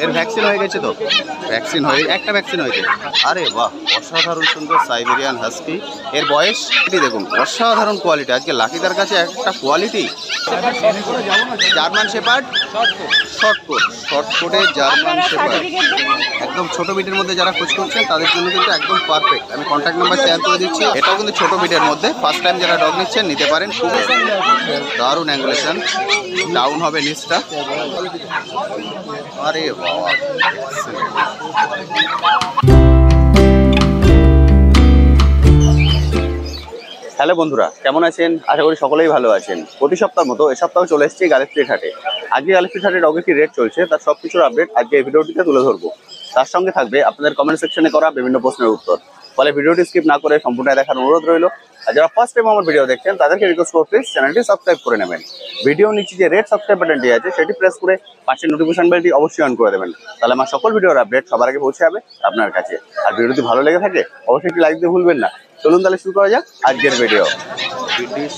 এর ভ্যাকসিন হয়ে গেছে তো? ভ্যাকসিন হয়ে একটা ভ্যাকসিন হয়েছে। আরে বাহ, অসাধারণ সুন্দর সাইবেরিয়ান হাস্কি। এর বয়স দেখুন, অসাধারণ কোয়ালিটি। আজকে লাকিদার কাছে একটা কোয়ালিটি। জার্মান শেপার্ড শর্টকোটে জার্মান শেপার্ড, একদম ছোট বিটের মধ্যে যারা খোঁজ করছেন তাদের জন্য কিন্তু একদম পারফেক্ট। আমি কন্ট্যাক্ট নাম্বার শেয়ার করে দিচ্ছি। এটাও কিন্তু ছোট বিটের মধ্যে, ফার্স্ট টাইম যারা ডগ নিচ্ছেন নিতে পারেন। খুব দারুণ অ্যাঙ্গুলেশন, ডাউন হবে নিচটা। আরে বাবা, হ্যালো বন্ধুরা, কেমন আছেন? আশা করি সকলেই ভালো আছেন। প্রতি সপ্তাহের মতো এ সপ্তাহে চলে এসেছি গালিস্ট্রিট হাটে। আজকে গালিস্ট্রিট হাটে ডগের কি রেট চলছে তার সব কিছুর আপডেট আজকে এই ভিডিওটিতে তুলে ধরবো। তার সঙ্গে থাকবে আপনাদের কমেন্ট সেকশনে করা বিভিন্ন প্রশ্নের উত্তর। ফলে ভিডিওটি স্কিপ না করে সম্পূর্ণ দেখার অনুরোধ রইল। আর যারা ফার্স্ট টাইম আমার ভিডিও দেখছেন তাদেরকে রিকোয়েস্ট করতে চ্যানেলটি সাবস্ক্রাইব করে নেবেন। ভিডিও নিচে যে রেড সাবস্ক্রাইব বাটনটি আছে সেটি প্রেস করে পাশের নোটিফিকেশন বেলটি অবশ্যই অন করে দেবেন। তাহলে আমার সকল ভিডিওর আপডেট সবার আগে পৌঁছে যাবে আপনার কাছে। আর ভিডিওটি ভালো লেগে থাকে অবশ্যই একটি লাইক দিয়ে ভুলবেন না। চলুন তাহলে শুরু করা যাক আজকের ভিডিও। ব্রিটিশ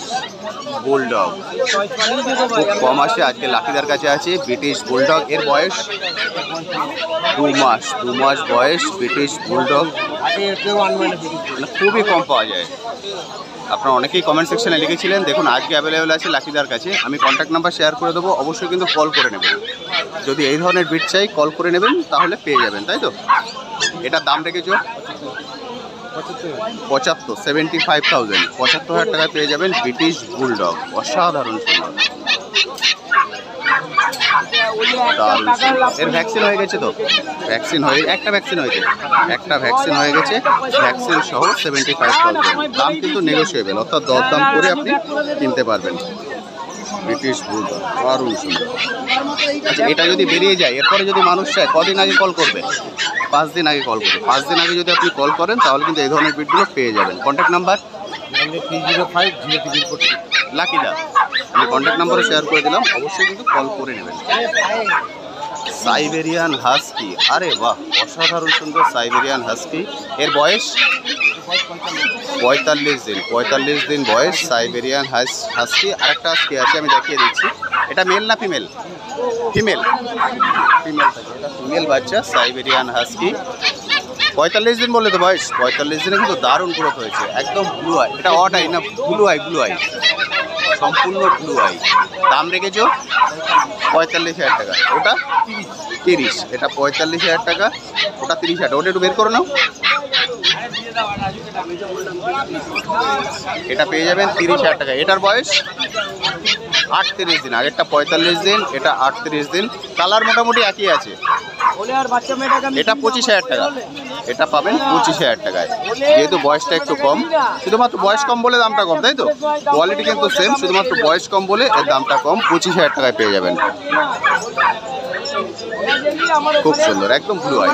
বুলডগ খুব কম আসে, আজকে লাকিদার কাছে আছে ব্রিটিশ বুলডগ। এর বয়স 2 মাস বয়স ব্রিটিশ বুলডগ। খুবই কম পাওয়া যায়। আপনারা অনেকেই কমেন্ট সেকশনে লিখেছিলেন, দেখুন আজকে অ্যাভেলেবেল আছে লাকিদার কাছে। আমি কন্ট্যাক্ট নাম্বার শেয়ার করে দেবো, অবশ্যই কিন্তু কল করে নেবেন। যদি এই ধরনের ব্রিড চাই কল করে নেবেন, তাহলে পেয়ে যাবেন, তাই তো? এটার দাম রেখেছো 75,000 75,000 টাকায় পেয়ে যাবেন ব্রিটিশ বুলডগ। অসাধারণ সুন্দর, দারুণ সুন্দর। এর ভ্যাকসিন হয়ে গেছে তো? ভ্যাকসিন হয়ে একটা ভ্যাকসিন হয়েছে ভ্যাকসিন সহ 75,000। দাম কিন্তু নেগোসিয়েবল, অর্থাৎ দরদাম করে আপনি কিনতে পারবেন। ব্রিটিশ বুলডগ দারুণ সুন্দর। আচ্ছা, এটা যদি বেরিয়ে যায় এরপরে যদি মানুষ চায়, কদিন আগে কল করবে? 5 দিন আগে কল করবে। 5 দিন আগে যদি আপনি কল করেন তাহলে কিন্তু এই ধরনের ব্রিডগুলো পেয়ে যাবেন। Contact number 305 লাকিদা। আমি কন্ট্যাক্ট নাম্বারও শেয়ার করে দিলাম, অবশ্যই কিন্তু কল করে নেবেন। সাইবেরিয়ান হাস্কি, আরে বাহ, অসাধারণ সুন্দর সাইবেরিয়ান হাস্কি। এর বয়স 45 দিন বয়স সাইবেরিয়ান হাস্কি। আরেকটা হাস্কি আছে, আমি দেখিয়ে দিচ্ছি। এটা মেল না ফিমেল? ফিমেল এটা ফিমেল বাচ্চা সাইবেরিয়ান হাস্কি। 45 দিন বললে তো বয়স? 45 দিনে কিন্তু দারুণ গ্রোথ হয়েছে, একদম ব্লু আই। এটা অড আই না ব্লু আই? সম্পূর্ণ ব্লু আই। দাম রেখেছো 45,000 টাকা। ওটা 30, এটা 45,000 টাকা, ওটা 30,000। ওটা একটু বের করে নাও। এটা পেয়ে যাবেন 30,000 টাকা। এটার বয়স 38 দিন, আগেরটা 45 দিন, এটা 38 দিন। কালার মোটামুটি একই আছে। এটা 25,000 টাকা, এটা পাবেন 25,000 টাকায়। যেহেতু বয়সটা একটু কম, শুধুমাত্র বয়স কম বলে দামটা কম, তাই তো? কোয়ালিটি কিন্তু সেম, শুধুমাত্র বয়স কম বলে এর দামটা কম। 25,000 টাকায় পেয়ে যাবেন। খুব সুন্দর, একদম ব্লু আই।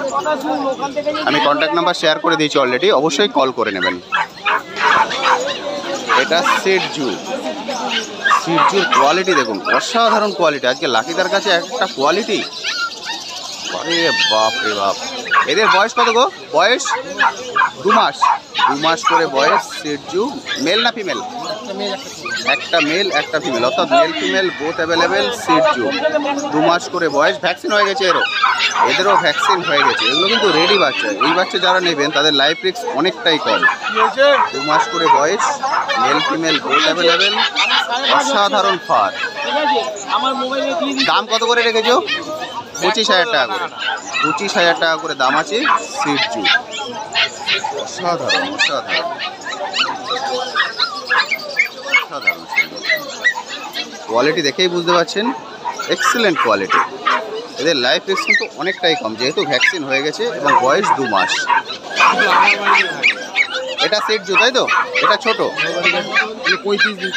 আমি কন্ট্যাক্ট নাম্বার শেয়ার করে দিয়েছি অলরেডি, অবশ্যই কল করে নেবেন। এটা সিটজুর কোয়ালিটি দেখুন, অসাধারণ কোয়ালিটি। আজকে লাকিদার কাছে একটা কোয়ালিটি, আরে বাপ রে বাপ। এদের বয়স কত গো? বয়স 2 মাস করে বয়স। সিটজু মেল না ফিমেল? একটা মেল একটা ফিমেল, অর্থাৎ mail female both available. Shih Tzu 2 মাস করে বয়স। ভ্যাকসিন হয়ে গেছে এদেরও ভ্যাকসিন হয়ে গেছে। এগুলো কিন্তু রেডি বাচ্চা। এই বাচ্চা যারা নেবেন তাদের লাইফ রিস্ক অনেকটাই কম। 2 মাস করে বয়স, মেল ফিমেল বোথ অ্যাভেলেবেল। অসাধারণ ফার। দাম কত করে রেখেছো? 25,000 টাকা করে। 25,000 টাকা করে দাম আছে সিটজু। অসাধারণ কোয়ালিটি দেখেই বুঝতে পারছেন, এক্সেলেন্ট কোয়ালিটি। এদের লাইফ রিস্ক কিন্তু অনেকটাই কম, যেহেতু ভ্যাকসিন হয়ে গেছে এবং বয়স 2 মাস। এটা সিটজু, তাই তো? এটা ছোট, 35 দিন।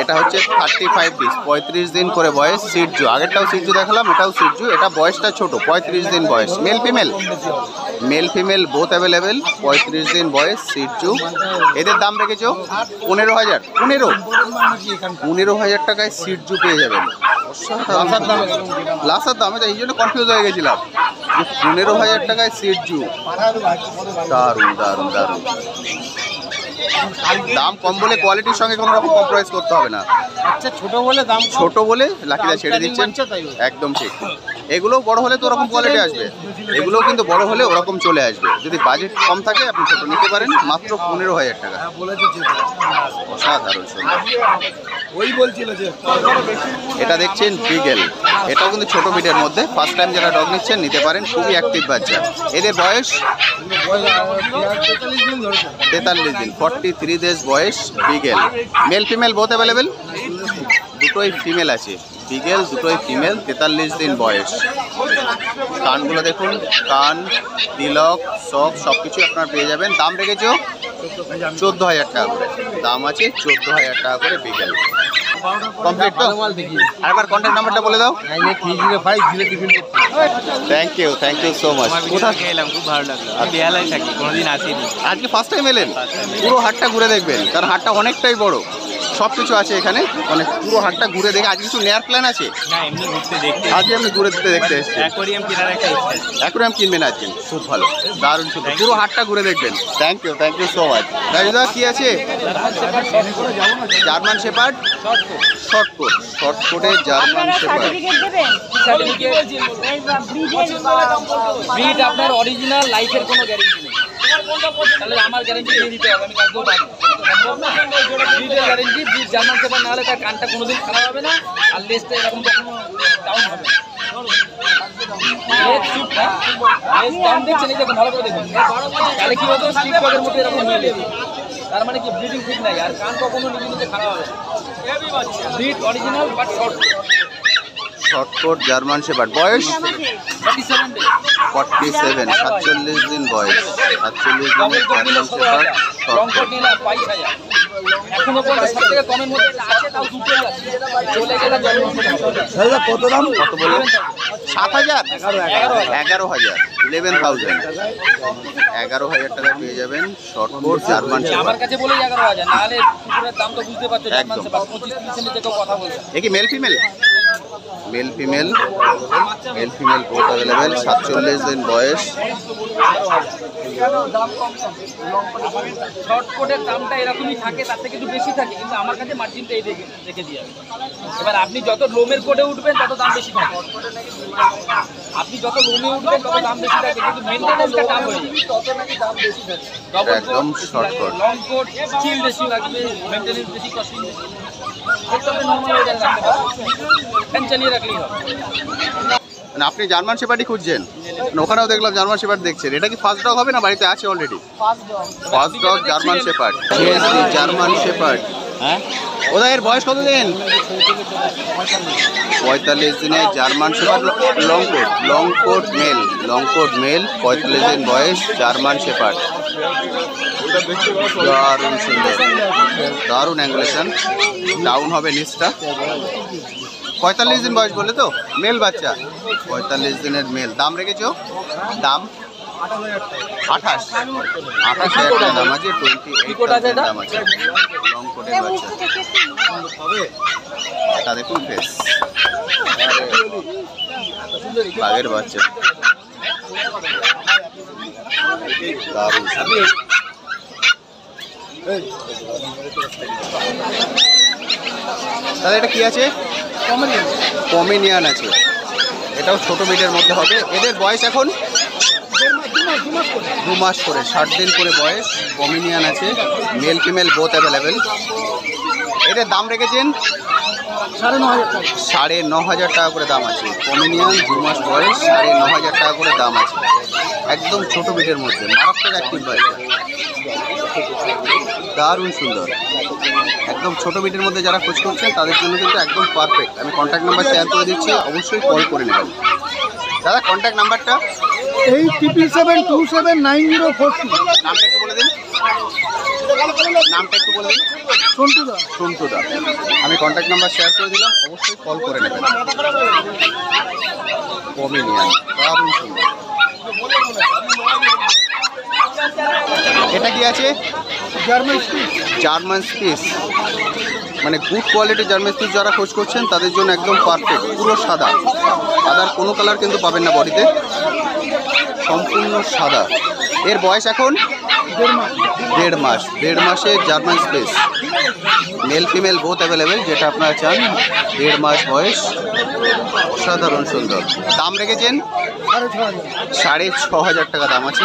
এটা হচ্ছে 35 দিন, 35 দিন করে বয়স। সিটজু, আগেরটাও সিটজু দেখালাম, এটাও সিটজু। এটা বয়সটা ছোট, 35 দিন বয়স। Mail female both available. 35 দিন বয়স, সিটজু। এদের দাম রেখেছো 15,000 টাকায় সিটজু পেয়ে যাবেন। লাসার দাম, এই জন্য কনফিউজ হয়ে গেছিলাম। 15,000 টাকায় সিটজু, দারুণ। দাম কম বলে কোয়ালিটির সঙ্গে কোনো রকম কম্প্রোমাইজ করতে হবে না। আচ্ছা ছোট বলে দাম ছোট বলে লাকিদা ছেড়ে দিচ্ছেন, একদম ঠিক। এগুলোও বড় হলে তো ওরকম কোয়ালিটি আসবে, এগুলোও কিন্তু বড় হলে ওরকম চলে আসবে। যদি বাজেট কম থাকে আপনি ছোট নিতে পারেন, মাত্র 15,000 টাকা। অসাধারণ সুন্দর। ওই বলছিল যে এটা দেখছেন বিগেল, এটাও কিন্তু ছোট বিটের মধ্যে। ফার্স্ট টাইম যারা ডগ নিচ্ছেন নিতে পারেন, খুবই অ্যাক্টিভ বাচ্চা। এদের বয়স 43 দিন, 43 ডেজ বয়স। বিগেল মেল ফিমেল বোথ অ্যাভেলেবেল, দুটোই ফিমেল আছে। বিগেল দুটোই ফিমেল, 43 দিন বয়স। কানগুলো দেখুন, কান, তিলক, শখ সব কিছু আপনারা পেয়ে যাবেন। দাম রেখেছো 14,000 টাকা করে, দাম আছে 14,000 টাকা করে বিগেল। কমপ্লিট তো? আরেকবার কন্ট্যাক্ট নাম্বারটা বলে দাও। Thank you so much. কোথায় এলাম, খুব ভালো লাগলো। আমি বেহালায় থাকি, কোনোদিন আসিনি। আজকে ফার্স্ট টাইম এলেন? পুরো হাটটা ঘুরে দেখবেন, কারণ হাটটা অনেকটাই বড়, সব কিছু আছে এখানে। মানে পুরো হাটটা ঘুরে দেখে আজকে কিছু নেয়ার প্ল্যান আছে? না, এমনি ঘুরতে দেখতে। আজকে আপনি ঘুরে দেখতে এসেছেন? অ্যাকোয়ারিয়াম কেনার একটা ইচ্ছা। অ্যাকোয়ারিয়াম কিনবেন আজকে? খুব ভালো, দারুণ সুন্দর। পুরো হাটটা ঘুরে দেখবেন। Thank you so much. দাদা কি আছে? জার্মান শেপার্ড শর্ট কোটে জার্মান শেপার্ড। ব্রিড আপনার অরিজিনাল লাইফের কোনো গ্যারেন্টি নেই, তাহলে আমার গ্যারেন্টি দিয়ে দিতে হবে। আমি কাউকেও পাবো ব্রিডের গ্যারেন্টি। ব্রিড জার্মান শেপার্ড না হলে তার কানটা কোনোদিন খারাপ হবে না, আর লেজটা এরকম কখনো ডাউন হবে না। ডাউন দেখছেন, এই দেখুন ভালো করে দেখুন, তাহলে কি হতো স্লিপ ডগের মতো এরকম হয়ে যাবে। তার মানে কি ব্রিডিং ঠিক নাই, আর কান কখনো নিজে নিজে খারাপ হবে। Breed original but short coat German shepherd. বয়স 47 47 দিন বয়স। 47 দিনের জার্মান শেপার্ড শর্ট কোট। এখনো পর্যন্ত সব থেকে কমের মধ্যে আছে, তাও দুটো চলে গেলে কত দাম? কত বললেন? 7,000? 11,000, 11,000 11,000 টাকা পেয়ে যাবেন শর্ট কোট জার্মান আমার শেপার্ড। কাছে বলেই 11,000, নাহলে কুকুরের দাম তো বুঝতে পারছো। জার্মান শেপার্ড 25-30 নিচে কেউ কথা বলছে। এ কি male female? Mail female both available. 47 দিন বয়স। শর্ট কোটের দামটা এরকমই থাকে, তার থেকে একটু বেশি থাকে, কিন্তু আমার কাছে মার্জিনটা এই দেখে দিয়ে। এবার আপনি যত লোমের কোটে উঠবেন তত দাম বেশি থাকে, আপনি যত লোমে উঠবেন তত দাম বেশি থাকে, কিন্তু মেনটেনেন্সটা টাফ হয়ে যাবে। একদম short coat. Long coat still বেশি লাগবে, মেনটেনেন্স বেশি, কস্টিং বেশি। তবে নর্মাল হয়ে যাবে, ফ্যান চালিয়ে রাখলেই হবে। মানে আপনি জার্মান শেপার্ডই খুঁজছেন? ওখানেও দেখলাম জার্মান শেপার্ড দেখছেন। এটা কি ফার্স্ট ডগ হবে না বাড়িতে আছে already? First dog German shepherd. German shepherd. হ্যাঁ, ওদের এর বয়স কত দিন? 45 দিনে German shepherd long coat male 45 দিন বয়স জার্মান শেপার্ড। দারুণ সুন্দর, দারুণ অ্যাঙ্গুলেশন, ডাউন হবে নিচটা। 45 দিন বয়স বলে তো, মেল বাচ্চা, 45 দিনের মেল। দাম রেখেছো? দাম 28,000 টাকা দাম আছে। 28,000 দাম আছে লং কোটের বাচ্চা। এটা দেখুন ফেস, বাঘের বাচ্চা, দারুণ। তাহলে এটা কি আছে? পমেনিয়ান আছে, এটাও ছোট মিটের মধ্যে হবে। এদের বয়স এখন 2 মাস করে, 60 দিন করে বয়স। পমেনিয়ান আছে, মেল ফিমেল বোথ অ্যাভেলেবেল। এদের দাম রেখেছেন 9,500 টাকা করে দাম আছে। পমেনিয়ান 2 মাস বয়স, 9,500 টাকা করে দাম আছে। একদম ছোট মিটের মধ্যে, মারাত্মক অ্যাক্টিভ বাচ্চা, দারুণ সুন্দর। একদম ছোট বিটের মধ্যে যারা খোঁজ করছেন তাদের জন্য কিন্তু একদম পারফেক্ট। আমি কন্ট্যাক্ট নাম্বার শেয়ার করে দিচ্ছি, অবশ্যই কল করে নেবেন। দাদা কন্ট্যাক্ট নাম্বারটা? 87779042। নামটা একটু বলে দিন। সন্টুদা। আমি কন্ট্যাক্ট নাম্বার শেয়ার করে দিলাম, অবশ্যই কল করে নেবেন। পমেনিয়ান, দারুণ সুন্দর। এটা কি আছে? জার্মান স্পিস, মানে গুড কোয়ালিটির জার্মান স্পিস যারা খোঁজ করছেন তাদের জন্য একদম পারফেক্ট। পুরো সাদা, সাদার কোনো কালার কিন্তু পাবেন না বডিতে, সম্পূর্ণ সাদা। এর বয়স এখন দেড় মাসের German space, mail female both available, যেটা আপনারা চান। 1.5 মাস বয়স, অসাধারণ সুন্দর। দাম রেখেছেন 6,500 টাকা দাম আছে।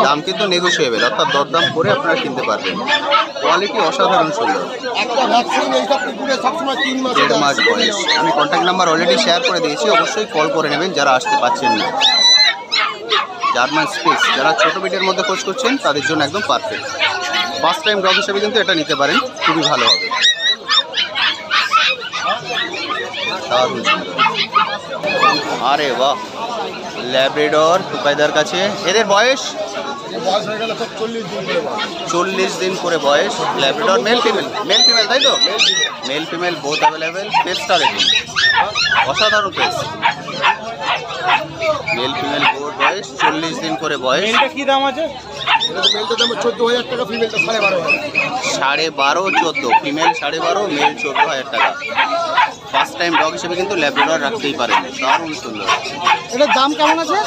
দাম কিন্তু নেগোসিয়েবল, অর্থাৎ দরদাম করে আপনারা কিনতে পারবেন। কোয়ালিটি অসাধারণ সুন্দর। 1.5 মাস বয়স। আমি কন্ট্যাক্ট নাম্বার অলরেডি শেয়ার করে দিয়েছি, অবশ্যই কল করে নেবেন যারা আসতে পারছেন না। জার্মান স্পেস, যারা ছোট বিটের মধ্যে খোঁজ করছেন তাদের জন্য একদম পারফেক্ট। ফার্স্ট টাইম ডগ হিসেবে কিন্তু এটা নিতে পারেন, খুবই ভালো হবে। দারুণ সুন্দর। আরে বাহ, ল্যাব্রাডর টুকাইদার কাছে। এদের বয়স 40 দিন করে বয়স। ল্যাব্রাডর মেল ফিমেল তাই তো? Mail female both available. ফেসটা দেখুন, অসাধারণ ফেস। মেল ফিমেল বোথ বয়স, 40 দিন করে বয়স। কি দাম আছে? 14,000 টাকা, ফিমেলটা 12,500। 12.5 14, ফিমেল 12.5, মেল 14,000 টাকা। ফার্স্ট টাইম ডগ হিসেবে কিন্তু ল্যাব্রাডর রাখতেই পারেন, দারুণ সুন্দর। এটার দাম কেমন আছে?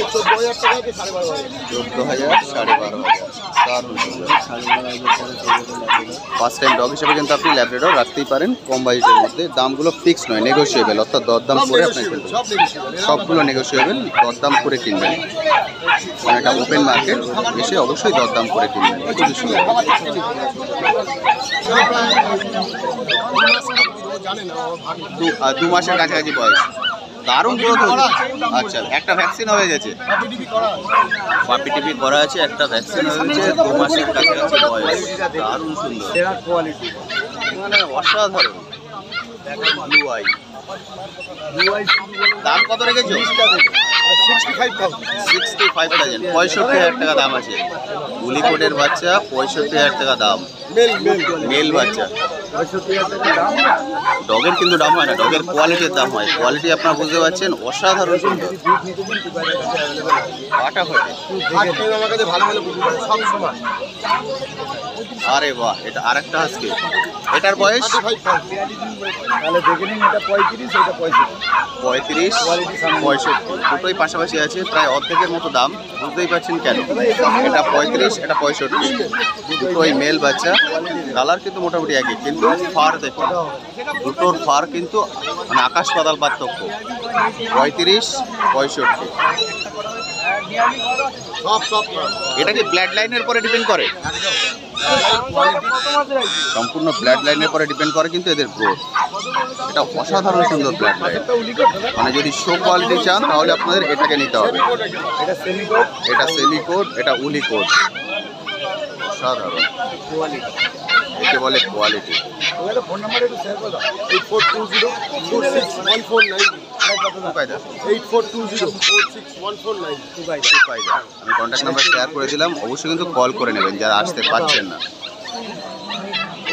14,000 টাকা, 12,500। 14,000, 12,500, দারুণ সুন্দর। ফার্স্ট টাইম ডগ হিসেবে কিন্তু আপনি ল্যাব্রাডর রাখতেই পারেন কম বাজেটের মধ্যে। দামগুলো ফিক্স নয়, নেগোসিয়েবল, অর্থাৎ দরদাম করে আপনি কিনবেন। সবগুলো নেগোসিয়েবল, দরদাম করে কিনবেন। কারণ এটা ওপেন মার্কেট, এসে অবশ্যই দরদাম করে কিনবেন। খুবই সুন্দর। 2 মাসের কাছাকাছি বয়স, দারুণ গ্রোথ হয়েছে। আচ্ছা, একটা ভ্যাকসিন হয়ে গেছে, পাপি টিপি করা আছে, একটা ভ্যাকসিন হয়ে গেছে। 2 মাসের কাছাকাছি বয়স, দারুণ সুন্দর, মানে অসাধারণ। ব্লু আই, দাম কত রেখেছো? 65,000, 65,000 টাকা দাম আছে। উলিকোটের বাচ্চা, 65,000 টাকা দাম। মেল বাচ্চা। ডগের কিন্তু দাম হয় না, ডগের কোয়ালিটির দাম হয়। কোয়ালিটি আপনারা বুঝতে পারছেন, অসাধারণ সুন্দর। আরে বাহ, এটা আরেকটা আজকে। এটার বয়স তাহলে দেখে নিন, এটা 35, এটা 35, 65, দুটোই পাশাপাশি আছে, প্রায় অর্ধেকের মতো দাম। বুঝতেই পারছেন কেন। এটা 35, এটা 65, দুটোই মেল বাচ্চা। কালার কিন্তু মোটামুটি একই, কিন্তু ফার দেখুন, দুটোর ফার কিন্তু মানে আকাশ পাতাল পার্থক্য। 35, 65। এটা কি ব্লাড লাইনের পরে ডিপেন্ড করে? সম্পূর্ণ ব্লাড লাইনের পরে ডিপেন্ড করে কিন্তু এদের গ্রোথ। এটা অসাধারণ সুন্দর ব্লাড লাইন। মানে যদি শো কোয়ালিটি চান তাহলে আপনাদের এটাকে নিতে হবে। এটা সেমিকোট, এটা উলিকোট, অসাধারণ। একে বলে কোয়ালিটি। ফোন নাম্বার একটু শেয়ার করে দাও। 8420461492। 8420461492। আমি কন্ট্যাক্ট নাম্বার শেয়ার করে দিলাম, অবশ্যই কিন্তু কল করে নেবেন যারা আসতে পারছেন না।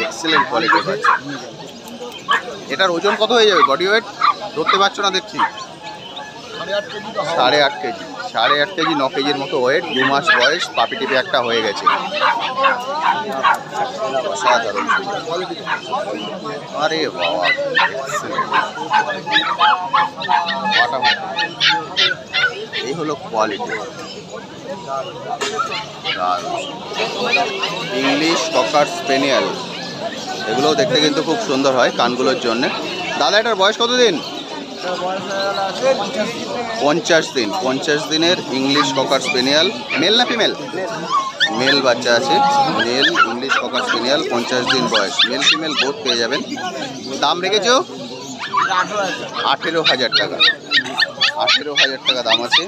এক্সেলেন্ট কোয়ালিটি পাচ্ছেন। এটার ওজন কত হয়ে যাবে? বডি ওয়েট ধরতে পারছো না দেখছি। 8.5 কেজি, 8.5 কেজি, 9 কেজির মতো ওয়েট। 2 মাস বয়স, পাপি টিপি একটা হয়ে গেছে। অসাধারণ। আরে বাবা, এই হলো কোয়ালিটি। ইংলিশ ককার স্পেনিয়াল, এগুলোও দেখতে কিন্তু খুব সুন্দর হয় কানগুলোর জন্য। দাদা, এটার বয়স কত দিন? 50 দিন। 50 দিনের ইংলিশ ককার স্পেনিয়াল। মেল না ফিমেল? মেল বাচ্চা আছে, মেল ইংলিশ ককার স্পেনিয়াল, 50 দিন বয়স। মেল ফিমেল বোথ পেয়ে যাবেন। দাম রেখেছো 18,000 টাকা। 18,000 টাকা দাম আছে।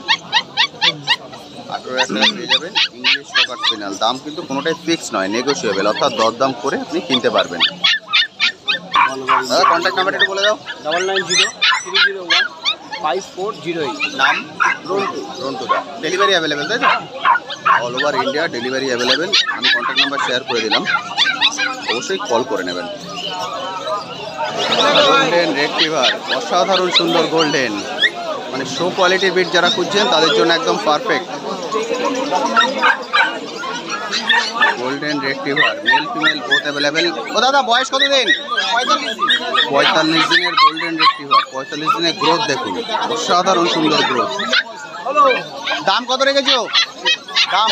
18,000 টাকা পেয়ে যাবেন ইংলিশ ককার স্পেনিয়াল। দাম কিন্তু কোনোটাই ফিক্স নয়, নেগোসিয়েবল, অর্থাৎ দরদাম করে আপনি কিনতে পারবেন। দাদা, কন্ট্যাক্ট নাম্বার একটু বলে দাও। 9903015408। নাম? রন্টু দা। ডেলিভারি অ্যাভেলেবেল তাই তো? All over India delivery available. আমি কন্ট্যাক্ট নাম্বার শেয়ার করে দিলাম, অবশ্যই কল করে নেবেন। গোল্ডেন রেট্রিভার, অসাধারণ সুন্দর গোল্ডেন, মানে শো কোয়ালিটির বিট যারা খুঁজছেন তাদের জন্য একদম perfect. Golden retriever, male female both available. ও দাদা, বয়স কত দিন? 45 দিনের গোল্ডেন রেট্রিভার। 45 দিনের গ্রোথ দেখুন, অসাধারণ সুন্দর গ্রোথ। দাম কত রেখেছো? দাম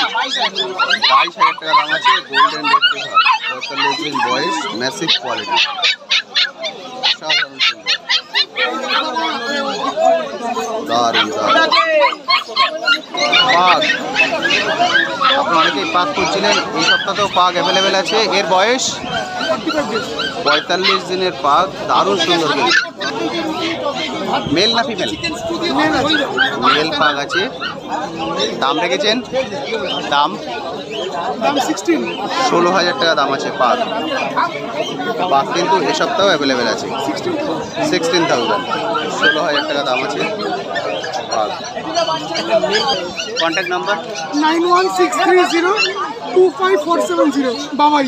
22,000 টাকা দাম আছে। গোল্ডেন রেড ফিভার, 45 দিন বয়স, ম্যাসিভ কোয়ালিটি, সাধারণ সুন্দর, দারুণ দারুণ। পাক, আপনারা অনেকেই পাক করছিলেন, এই সপ্তাহেও পাক অ্যাভেলেবেল আছে। এর বয়স 45 দিনের পাক, দারুণ সুন্দর কিন্তু। মেল না ফিমেল? মেল পাক আছে। দাম রেখেছেন? দাম 16,000 টাকা দাম আছে পাক। পাক কিন্তু এ সপ্তাহেও অ্যাভেলেবেল আছে। 16,000, 16,000 টাকা দাম আছে পাক। কন্ট্যাক্ট নাম্বার 9163025470 বাবাই।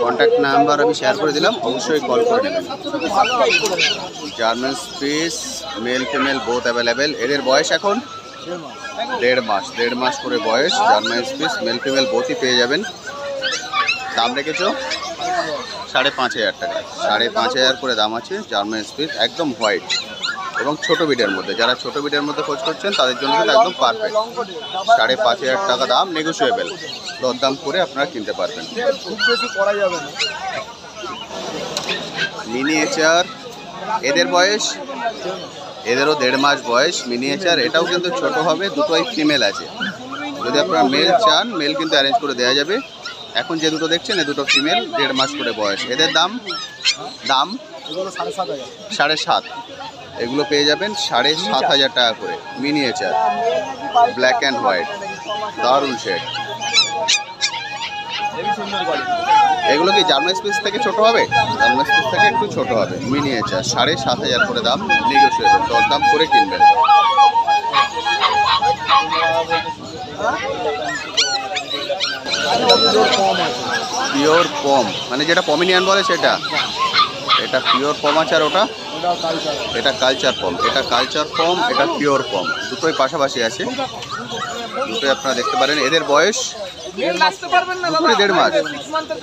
কন্ট্যাক্ট নাম্বার আমি শেয়ার করে দিলাম, অবশ্যই কল করে নেবেন। German spitz, male female both available. এদের বয়স এখন 1.5 মাস করে বয়স। জার্মান স্পিস মেল ফিমেল বোথই পেয়ে যাবেন। দাম রেখেছো 5,500 টাকা, 5,500 করে দাম আছে। জার্মান স্পিস একদম হোয়াইট এবং ছোট বিডের মধ্যে, যারা ছোট বিডের মধ্যে খোঁজ করছেন তাদের জন্য কিন্তু একদম পারফেক্ট। 5,500 টাকা দাম, নেগোসিয়েবল, দরদাম করে আপনারা কিনতে পারবেন। মিনিয়েচার, এদের বয়স, এদেরও 1.5 মাস বয়স। মিনিয়েচার, এটাও কিন্তু ছোট হবে, দুটোই ফিমেল আছে। যদি আপনারা মেল চান, মেল কিন্তু অ্যারেঞ্জ করে দেওয়া যাবে। এখন যে দুটো দেখছেন এ দুটো ফিমেল, 1.5 মাস করে বয়স। এদের দাম 7,500, এগুলো পেয়ে যাবেন 7,500 টাকা করে। মিনিয়েচার, ব্ল্যাক অ্যান্ড হোয়াইট, দারুণ শেড। এগুলো কি জার্মান স্পিস থেকে ছোট হবে? জার্মান স্পিস থেকে একটু ছোট হবে। মিনিয়েচার, 7,500 করে দাম, নেগোসিয়েবল, দরদাম করে কিনবেন। পিওর পম, মানে যেটা পমিনিয়ান বলে সেটা, এটা পিওর পম আছে। আর ওটা, এটা কালচার পম। এটা কালচার পম, এটা পিওর পম, দুটোই পাশাপাশি আছে, দুটোই আপনারা দেখতে পারেন। এদের বয়স দুটোরই 1.5 মাস,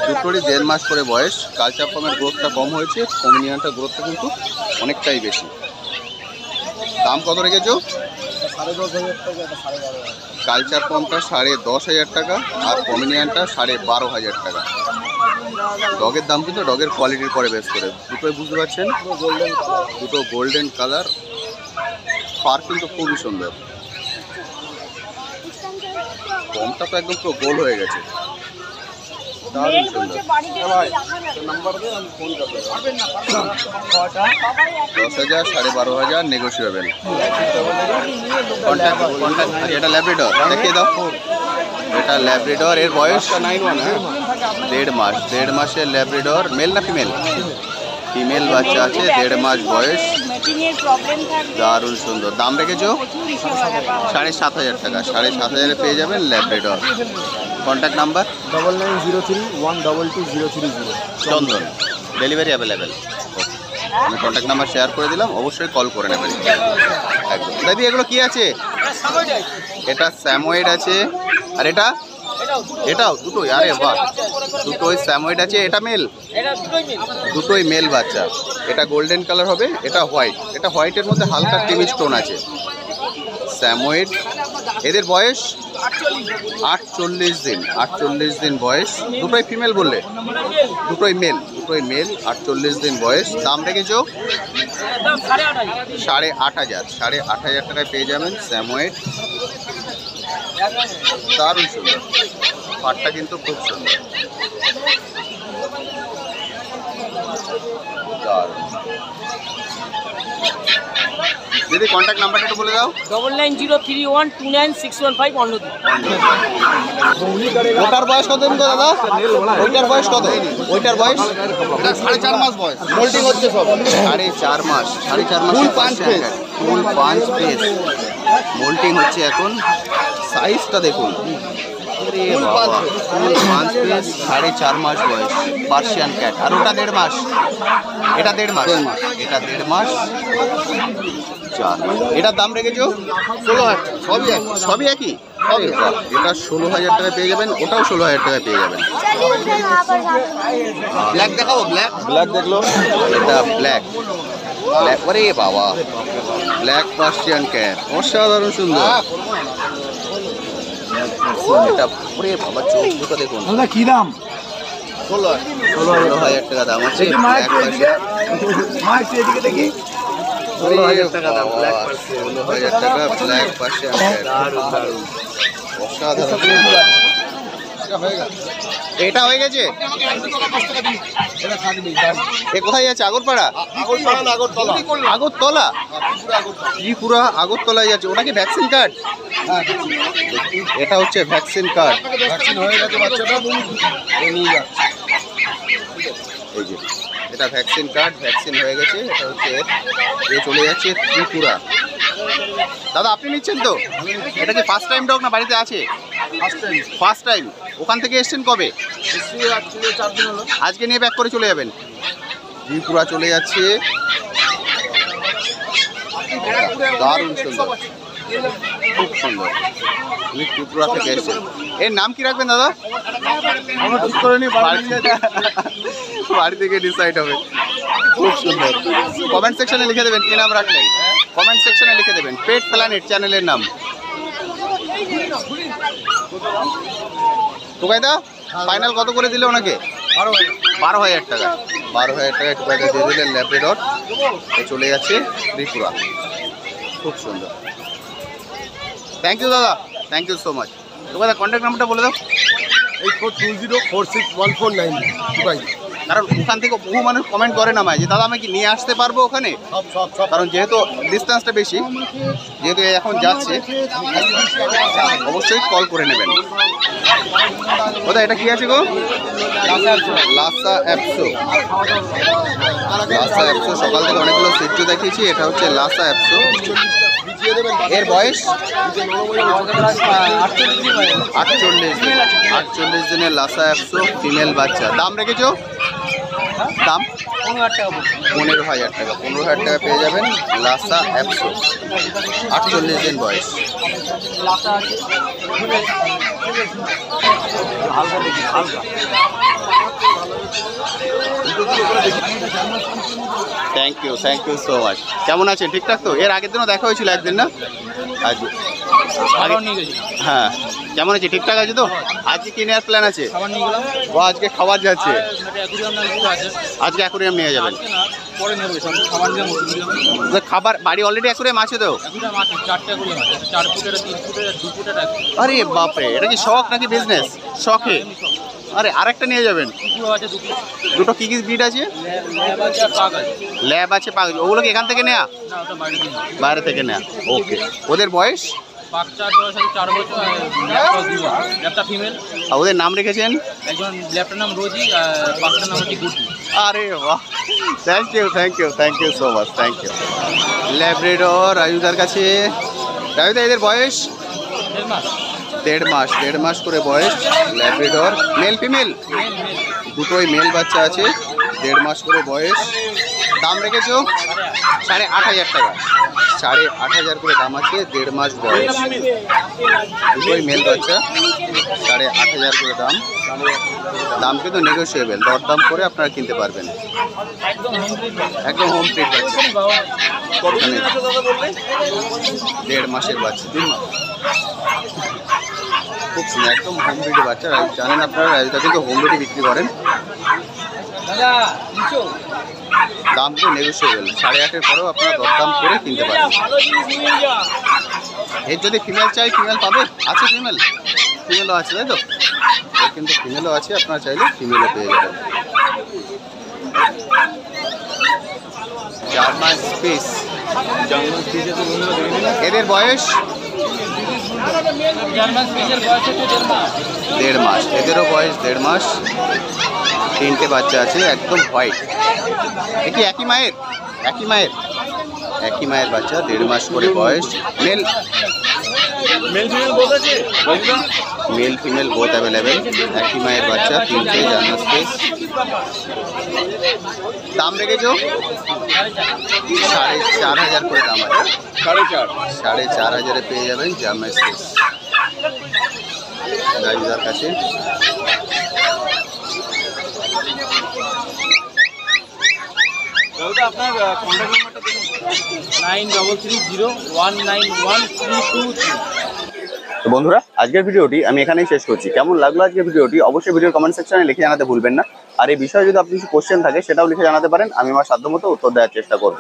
দুটোরই 1.5 মাস করে বয়স। কালচার পমের গ্রোথটা কম হয়েছে, পমিনিয়ানটার গ্রোথটা কিন্তু অনেকটাই বেশি। দাম কত রেখেছো? কালচার পমটা 10,500 টাকা আর পমিনিয়ানটা 12,500 টাকা। ডগের দাম কিন্তু ডগের কোয়ালিটির পরে বেস করে, দুটোই বুঝতে পারছেন, দুটো গোল্ডেন কালার, পার কিন্তু খুবই সুন্দর। পমটা তো একদম পুরো গোল হয়ে গেছে, দারুণ সুন্দর। 10,000, 12,500 নেগোসিয়েবল। এটা ল্যাব্রাডর, দেখিয়ে দাও। এটা ল্যাব্রাডর, এর বয়স 1.5 মাস। 1.5 মাসের ল্যাব্রাডর, মেল না ফিমেল? ফিমেল বাচ্চা আছে, 1.5 মাস বয়স, দারুণ সুন্দর। দাম রেখেছো 7,500 টাকা, 7,500 পেয়ে যাবেন ল্যাব্রাডর। Contact number 9903122030। চন্দন, ডেলিভারি অ্যাভেলেবেল। আমি কন্ট্যাক্ট নাম্বার শেয়ার করে দিলাম, অবশ্যই কল করে নেবেন একদম। দাদি এগুলো কি আছে? এটা স্যামোয়েড আছে, আর এটা, এটাও দুটোই? আরে বাহ, দুটোই স্যামোয়েড আছে। এটা মেল? দুটোই মেল বাচ্চা। এটা গোল্ডেন কালার হবে, এটা হোয়াইট। এটা হোয়াইটের মধ্যে হালকা টিমি স্টোন আছে। স্যামোয়েড, এদের বয়স 48 দিন, 48 দিন বয়স। দুটোই ফিমেল বললে? দুটোই মেল, 48 দিন বয়স। দাম রেখেছো 8,500, 8,500 টাকায় পেয়ে যাবেন স্যামোয়েড, দারুণ সুন্দর। পাটটা কিন্তু খুব সুন্দর, দারুণ। দিদি কন্ট্যাক্ট নাম্বারটা একটু বলে দাও। 9903129615 অন্যদিন। ওটার বয়স কত দিন দাদা? ওইটার বয়স কত? ওইটার বয়স 4.5 মাস বয়স, মোল্টিং হচ্ছে সব। 4.5 মাস, 4.5 মাস ফুল পাঁচ পেস মোল্টিং হচ্ছে এখন। সাইজটা দেখুন, আরে বাবা, ফুল 5 পেস, 4.5 মাস বয়স, পার্সিয়ান ক্যাট। আর ওটা 1.5 মাস, এটা 1.5 মাস, এটা 1.5 মাস, 4 মাস। এটার দাম রেখেছো 16,000, সবই একই? আরে বাহ, এটা 16,000 টাকায় পেয়ে যাবেন, ওটাও 16,000 টাকায় পেয়ে যাবেন। ব্ল্যাক দেখাবো, ব্ল্যাক দেখলো, এটা ব্ল্যাক, আরে বাবা, ব্ল্যাক পার্সিয়ান ক্যাট, অসাধারণ সুন্দর। এটা পুরে বাবা চোখ দুটো দেখুন। দাদা কি দাম? 16,000 টাকা দাম আছে। মায়ের এদিকে দেখি 16,000 টাকা দাম, ব্ল্যাক পার্সিয়ান। 16,000 টাকা ব্ল্যাক পার্সিয়ান। অসাধারণ। এটা হয়ে গেছে। এ কোথায় যাচ্ছে? আগরপাড়া? আগরতলা? ত্রিপুরা আগরতলায় যাচ্ছে। ওটা কি ভ্যাকসিন কার্ড? এটা হচ্ছে ভ্যাকসিন কার্ড। এই যে এটা ভ্যাকসিন কার্ড, ভ্যাকসিন হয়ে গেছে। এটা হচ্ছে এ চলে যাচ্ছে ত্রিপুরা। দাদা আপনি নিচ্ছেন তো? এটা কি ফার্স্ট টাইম ডগ না বাড়িতে আছে? First time. ওখান থেকে এসছেন কবে? আজকে নিয়ে ব্যাক করে চলে যাবেন? ত্রিপুরা চলে যাচ্ছে। দারুণ সুন্দর, খুব সুন্দর। উনি ত্রিপুরা থেকে এসছেন। এর নাম কি রাখবেন দাদা? আমরা ঠিক করে নি, বাড়ি থেকে ডিসাইড হবে। খুব সুন্দর। কমেন্ট সেকশনে লিখে দেবেন কি নাম রাখলেন। কমেন্ট সেকশনে লিখে দেবেন। পেট প্ল্যানেট চ্যানেলের নাম। টুকাইদা ফাইনাল কত করে দিলে ওনাকে? 12,000 টাকা। 12,000 টাকায় টুকাইদা দিয়ে দিলেন ল্যাব্রাডর। চলে যাচ্ছে ত্রিপুরা। খুব সুন্দর। থ্যাংক ইউ দাদা, থ্যাংক ইউ সো মাচ। টুকাইদা কন্ট্যাক্ট নাম্বারটা বলে দাও। 8420461149 কারণ ওখান থেকে বহু মানুষ কমেন্ট করে না যে দাদা আমি কি নিয়ে আসতে পারবো ওখানে? কারণ যেহেতু ডিস্টেন্সটা বেশি, যেহেতু এখন যাচ্ছে, অবশ্যই কল করে নেবেন। দাদা এটা কি আছে গো? লাসা অ্যাপসো। লাসা অ্যাপসো সকাল থেকে অনেকগুলো সিট দেখিয়েছি। এটা হচ্ছে লাসা অ্যাপসো। এর বয়স 48 দিনের লাসা অ্যাপসো ফিমেল বাচ্চা। দাম রেখেছো? দাম 15,000 টাকা। 15,000 টাকা পেয়ে যাবেন লাসা অ্যাপসো। 48 দিন বয়স। Thank you so much. কেমন আছেন? ঠিকঠাক তো? এর আগের দিনও দেখা হয়েছিল একদিন না? আজ হ্যাঁ, কেমন আছে? ঠিকঠাক আছে তো? আজকে কি নেওয়ার প্ল্যান আছে? ও আজকে খাবার যাচ্ছে। আজকে অ্যাকুরিয়াম নিয়ে যাবেন? খাবার বাড়ি অলরেডি অ্যাকুরিয়াম আছে তো? আরে বাপরে, এটা কি শখ নাকি বিজনেস? শখে? আরে আরেকটা নিয়ে যাবেন? দুটো কি কি ব্রিড আছে? ল্যাব আছে, পাগ। ওগুলো কি এখান থেকে নেয়া? বাইরে থেকে নেয়া। ওকে। ওদের বয়স? ওদের নাম রেখেছেন? একজন ল্যাপটার নাম রোজি, বাচ্চার নাম হচ্ছে গুড্ডু। আরে বাহ, thank you so much, thank you. Labrador রাজুদার কাছে। রাজুদা এদের বয়স? 1.5 মাস করে বয়স। ল্যাব্রাডর মেল ফিমেল দুটোই মেল বাচ্চা আছে। 1.5 মাস করে বয়স। দাম রেখেছো? 8,500 টাকা। 8,500 করে দাম আছে। 1.5 মাস বয়স, দুটোই মেল বাচ্চা। 8,500 করে দাম। দাম কিন্তু নেগোসিয়েবল, দরদাম করে আপনারা কিনতে পারবেন। একদম হোম ট্রিট বাচ্চা। 1.5 মাসের বাচ্চা। 3 মাস। খুব সুন্দর, একদম হোম ব্রিডের বাচ্চা। জানেন আপনারা রাজুদা কিন্তু হোম ব্রিডে বিক্রি করেন। দাম তো নেগোসিয়েবল। 8,500 পরেও আপনারা দরদাম করে কিনতে পারেন। এর যদি ফিমেল চাই, ফিমেল পাবে? আছে ফিমেলও আছে, তাই তো? এর কিন্তু ফিমেলও আছে, আপনারা চাইলে ফিমেলও পেয়ে যাবেন। German spitz. এদের বয়স? 1.5 মাস। এদেরও বয়স 1.5 মাস। 3টে বাচ্চা আছে, একদম হোয়াইট। এটি একই মায়ের বাচ্চা। 1.5 মাস করে বয়স। Mail female both available. একই মায়ের বাচ্চা, 3টে জার্মান স্পেস। দাম রেখেছো? 4,500 করে দাম আছে। 4,500 পেয়ে যাবেন জার্মান স্পেস রাজুদার কাছে। আপনার কন্ট্যাক্ট নাম্বারটা দেখুন। 9330191323। তো বন্ধুরা, আজকের ভিডিওটি আমি এখানেই শেষ করছি। কেমন লাগলো আজকের ভিডিওটি অবশ্যই ভিডিওর কমেন্ট সেকশনে লিখে জানাতে ভুলবেন না। আর এই বিষয়ে যদি আপনি কিছু কোশ্চেন থাকে সেটাও লিখে জানাতে পারেন, আমি আমার সাধ্যমতো উত্তর দেওয়ার চেষ্টা করব।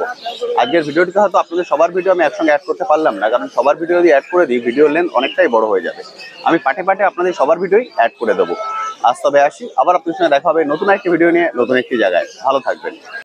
আজকের ভিডিওটিতে হয়তো আপনাদের সবার ভিডিও আমি একসঙ্গে অ্যাড করতে পারলাম না, কারণ সবার ভিডিও যদি অ্যাড করে দিই ভিডিওর লেন্থ অনেকটাই বড় হয়ে যাবে। আমি পার্টে পার্টে আপনাদের সবার ভিডিওই অ্যাড করে দেবো। আজ তবে আসি, আবার আপনাদের সঙ্গে দেখা হবে নতুন একটি ভিডিও নিয়ে, নতুন একটি জায়গায়। ভালো থাকবেন।